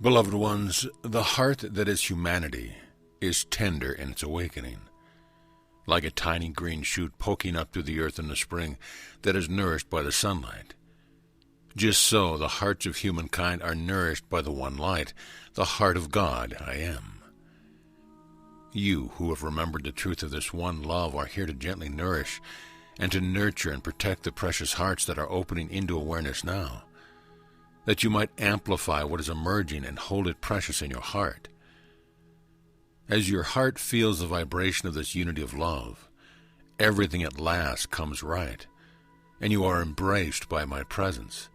Beloved ones, the heart that is humanity is tender in its awakening, like a tiny green shoot poking up through the earth in the spring that is nourished by the sunlight. Just so the hearts of humankind are nourished by the one light, the heart of God I am. You who have remembered the truth of this one love are here to gently nourish and to nurture and protect the precious hearts that are opening into awareness now, that you might amplify what is emerging and hold it precious in your heart. As your heart feels the vibration of this unity of love, everything at last comes right, and you are embraced by my presence,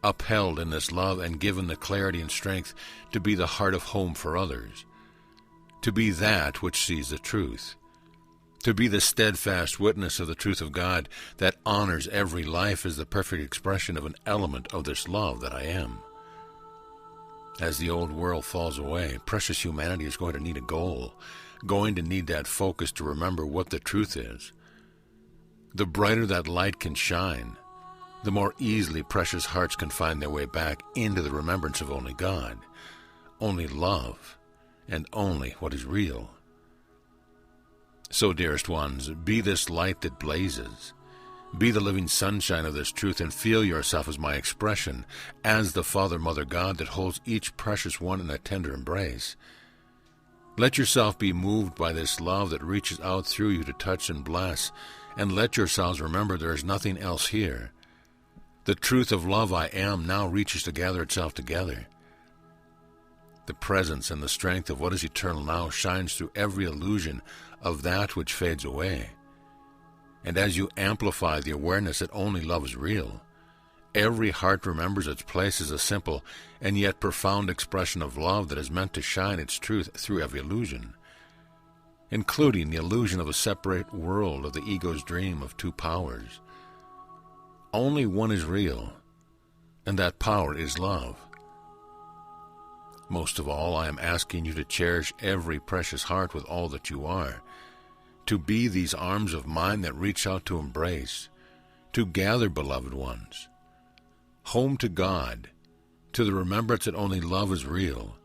upheld in this love and given the clarity and strength to be the heart of home for others, to be that which sees the truth, to be the steadfast witness of the truth of God that honors every life as the perfect expression of an element of this love that I am. As the old world falls away, precious humanity is going to need a goal, going to need that focus to remember what the truth is. The brighter that light can shine, the more easily precious hearts can find their way back into the remembrance of only God, only love, and only what is real. So, dearest ones, be this light that blazes. Be the living sunshine of this truth and feel yourself as my expression, as the Father, Mother, God that holds each precious one in a tender embrace. Let yourself be moved by this love that reaches out through you to touch and bless, and let yourselves remember there is nothing else here. The truth of love I am now reaches to gather itself together. The presence and the strength of what is eternal now shines through every illusion of that which fades away. And as you amplify the awareness that only love is real, every heart remembers its place as a simple and yet profound expression of love that is meant to shine its truth through every illusion, including the illusion of a separate world of the ego's dream of two powers. Only one is real, and that power is love. Most of all, I am asking you to cherish every precious heart with all that you are, to be these arms of mine that reach out to embrace, to gather beloved ones, home to God, to the remembrance that only love is real.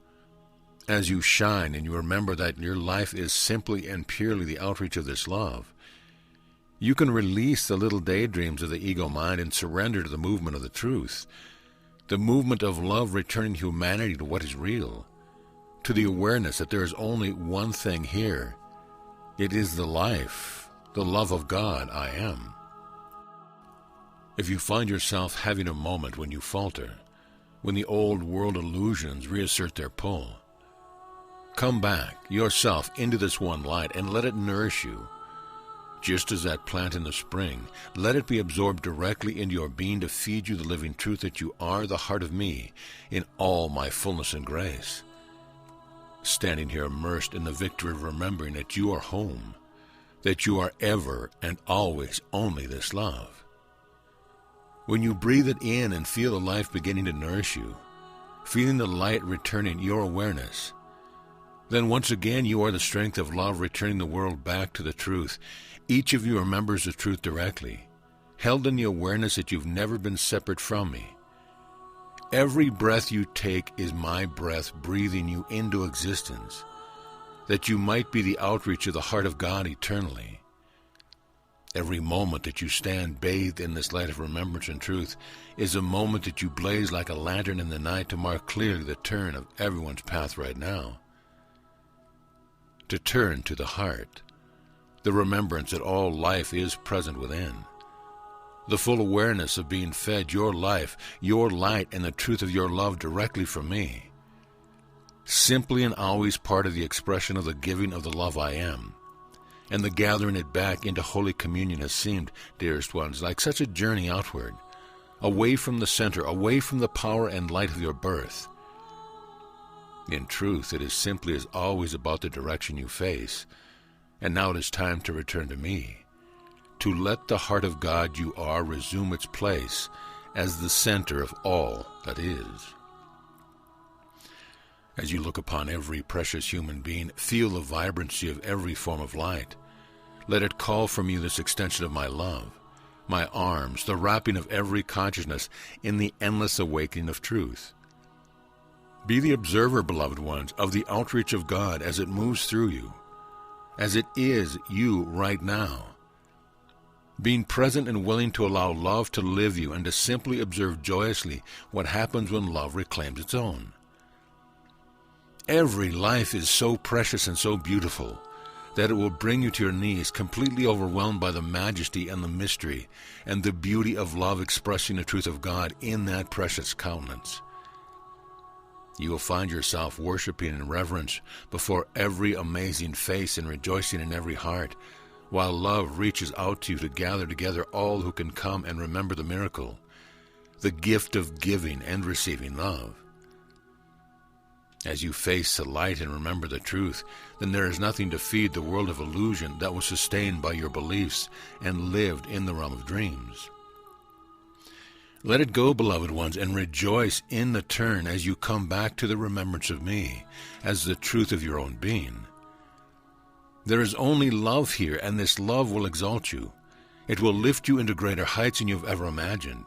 As you shine and you remember that your life is simply and purely the outreach of this love, you can release the little daydreams of the ego mind and surrender to the movement of the truth, the movement of love returning humanity to what is real, to the awareness that there is only one thing here. It is the life, the love of God I am. If you find yourself having a moment when you falter, when the old world illusions reassert their pull, come back yourself into this one light and let it nourish you. Just as that plant in the spring, let it be absorbed directly into your being to feed you the living truth that you are the heart of me in all my fullness and grace. Standing here immersed in the victory of remembering that you are home, that you are ever and always only this love. When you breathe it in and feel the life beginning to nourish you, feeling the light returning your awareness, then once again you are the strength of love returning the world back to the truth. Each of you remembers the truth directly, held in the awareness that you've never been separate from me. Every breath you take is my breath breathing you into existence, that you might be the outreach of the heart of God eternally. Every moment that you stand bathed in this light of remembrance and truth is a moment that you blaze like a lantern in the night to mark clearly the turn of everyone's path right now. To turn to the heart, the remembrance that all life is present within, the full awareness of being fed your life, your light, and the truth of your love directly from me, simply and always part of the expression of the giving of the love I am, and the gathering it back into Holy Communion has seemed, dearest ones, like such a journey outward, away from the center, away from the power and light of your birth. In truth, it is simply as always about the direction you face, and now it is time to return to me, to let the heart of God you are resume its place as the center of all that is. As you look upon every precious human being, feel the vibrancy of every form of light. Let it call from you this extension of my love, my arms, the wrapping of every consciousness in the endless awakening of truth. Be the observer, beloved ones, of the outreach of God as it moves through you, as it is you right now. Being present and willing to allow love to live you and to simply observe joyously what happens when love reclaims its own. Every life is so precious and so beautiful that it will bring you to your knees, completely overwhelmed by the majesty and the mystery and the beauty of love expressing the truth of God in that precious countenance. You will find yourself worshiping in reverence before every amazing face and rejoicing in every heart, while love reaches out to you to gather together all who can come and remember the miracle, the gift of giving and receiving love. As you face the light and remember the truth, then there is nothing to feed the world of illusion that was sustained by your beliefs and lived in the realm of dreams. Let it go, beloved ones, and rejoice in the turn as you come back to the remembrance of me as the truth of your own being. There is only love here, and this love will exalt you. It will lift you into greater heights than you have ever imagined.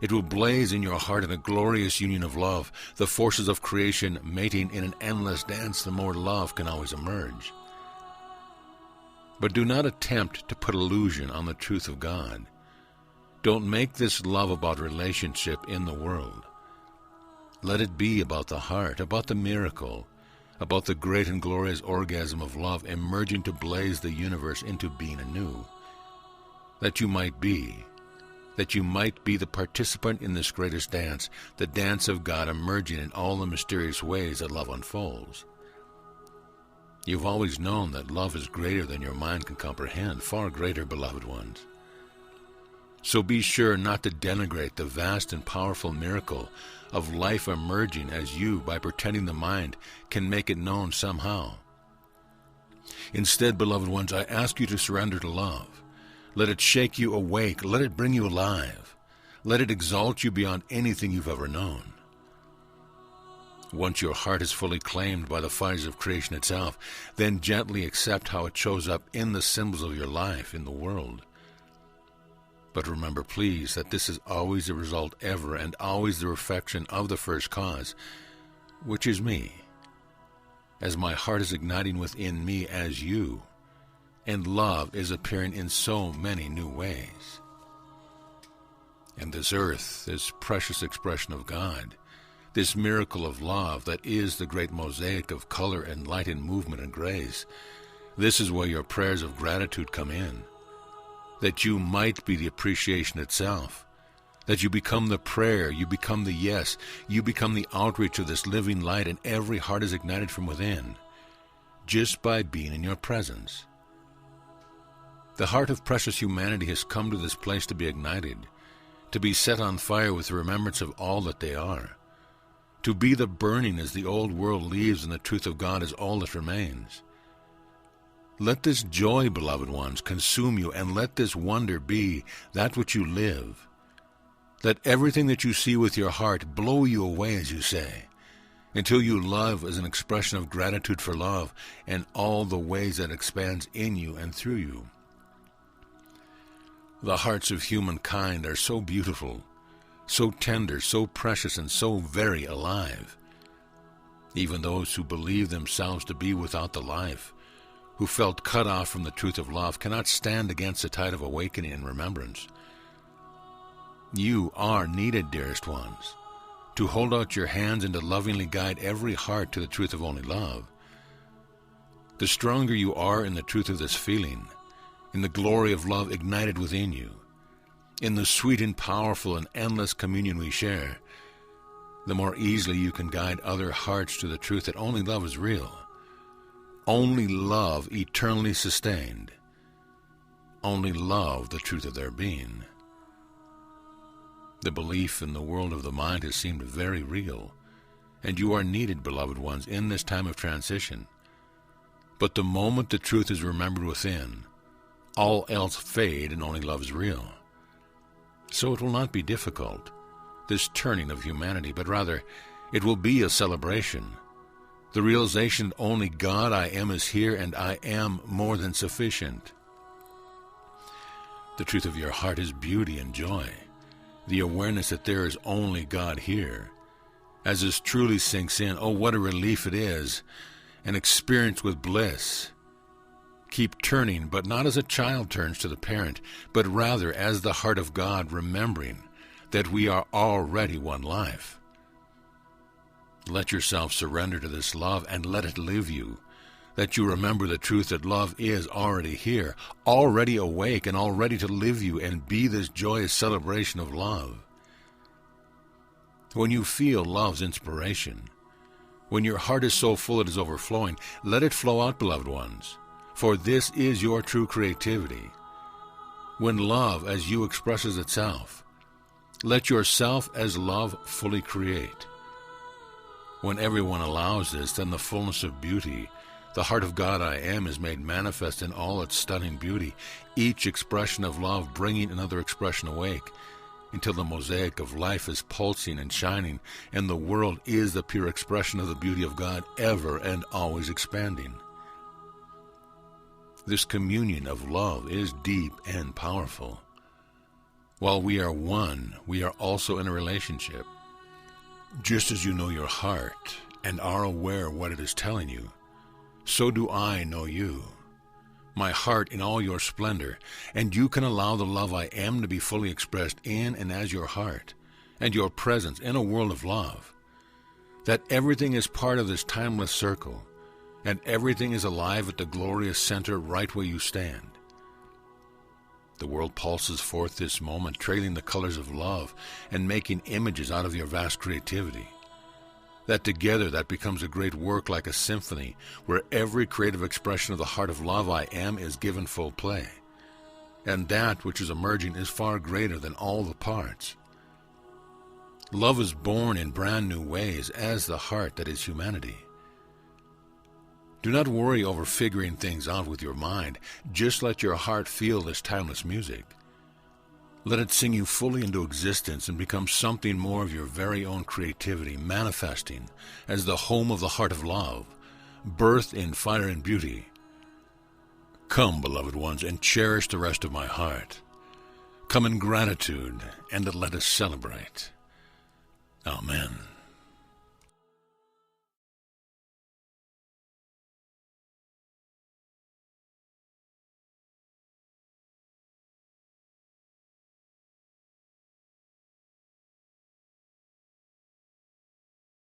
It will blaze in your heart in a glorious union of love, the forces of creation mating in an endless dance. The more love can always emerge. But do not attempt to put illusion on the truth of God. Don't make this love about relationship in the world. Let it be about the heart, about the miracle, about the great and glorious orgasm of love emerging to blaze the universe into being anew. That you might be the participant in this greatest dance, the dance of God emerging in all the mysterious ways that love unfolds. You've always known that love is greater than your mind can comprehend, far greater, beloved ones. So be sure not to denigrate the vast and powerful miracle of life emerging as you, by pretending the mind, can make it known somehow. Instead, beloved ones, I ask you to surrender to love. Let it shake you awake. Let it bring you alive. Let it exalt you beyond anything you've ever known. Once your heart is fully claimed by the fires of creation itself, then gently accept how it shows up in the symbols of your life in the world. But remember, please, that this is always the result ever and always the reflection of the first cause, which is me, as my heart is igniting within me as you, and love is appearing in so many new ways. And this earth, this precious expression of God, this miracle of love that is the great mosaic of color and light and movement and grace, this is where your prayers of gratitude come in. That you might be the appreciation itself, that you become the prayer, you become the yes, you become the outreach of this living light, and every heart is ignited from within, just by being in your presence. The heart of precious humanity has come to this place to be ignited, to be set on fire with the remembrance of all that they are, to be the burning as the old world leaves and the truth of God is all that remains. Let this joy, beloved ones, consume you, and let this wonder be that which you live. Let everything that you see with your heart blow you away, as you say, until you love as an expression of gratitude for love and all the ways that expands in you and through you. The hearts of humankind are so beautiful, so tender, so precious, and so very alive. Even those who believe themselves to be without the life, who felt cut off from the truth of love, cannot stand against the tide of awakening and remembrance. You are needed, dearest ones, to hold out your hands and to lovingly guide every heart to the truth of only love. The stronger you are in the truth of this feeling, in the glory of love ignited within you, in the sweet and powerful and endless communion we share, the more easily you can guide other hearts to the truth that only love is real. Only love eternally sustained. Only love the truth of their being. The belief in the world of the mind has seemed very real, and you are needed, beloved ones, in this time of transition. But the moment the truth is remembered within, all else fade and only love is real. So it will not be difficult, this turning of humanity, but rather it will be a celebration. The realization that only God I am is here, and I am more than sufficient. The truth of your heart is beauty and joy, the awareness that there is only God here. As this truly sinks in, oh, what a relief it is, an experience with bliss. Keep turning, but not as a child turns to the parent, but rather as the heart of God, remembering that we are already one life. Let yourself surrender to this love and let it live you, that you remember the truth that love is already here, already awake and already to live you and be this joyous celebration of love. When you feel love's inspiration, when your heart is so full it is overflowing, let it flow out, beloved ones, for this is your true creativity. When love as you expresses itself, let yourself as love fully create. When everyone allows this, then the fullness of beauty, the heart of God I am, is made manifest in all its stunning beauty, each expression of love bringing another expression awake, until the mosaic of life is pulsing and shining, and the world is the pure expression of the beauty of God, ever and always expanding. This communion of love is deep and powerful. While we are one, we are also in a relationship. Just as you know your heart and are aware what it is telling you, so do I know you, my heart in all your splendor, and you can allow the love I am to be fully expressed in and as your heart, and your presence in a world of love, that everything is part of this timeless circle, and everything is alive at the glorious center right where you stand. The world pulses forth this moment, trailing the colors of love and making images out of your vast creativity. That together that becomes a great work like a symphony, where every creative expression of the heart of love I am is given full play. And that which is emerging is far greater than all the parts. Love is born in brand new ways as the heart that is humanity. Do not worry over figuring things out with your mind. Just let your heart feel this timeless music. Let it sing you fully into existence and become something more of your very own creativity, manifesting as the home of the heart of love, birthed in fire and beauty. Come, beloved ones, and cherish the rest of my heart. Come in gratitude, and let us celebrate. Amen.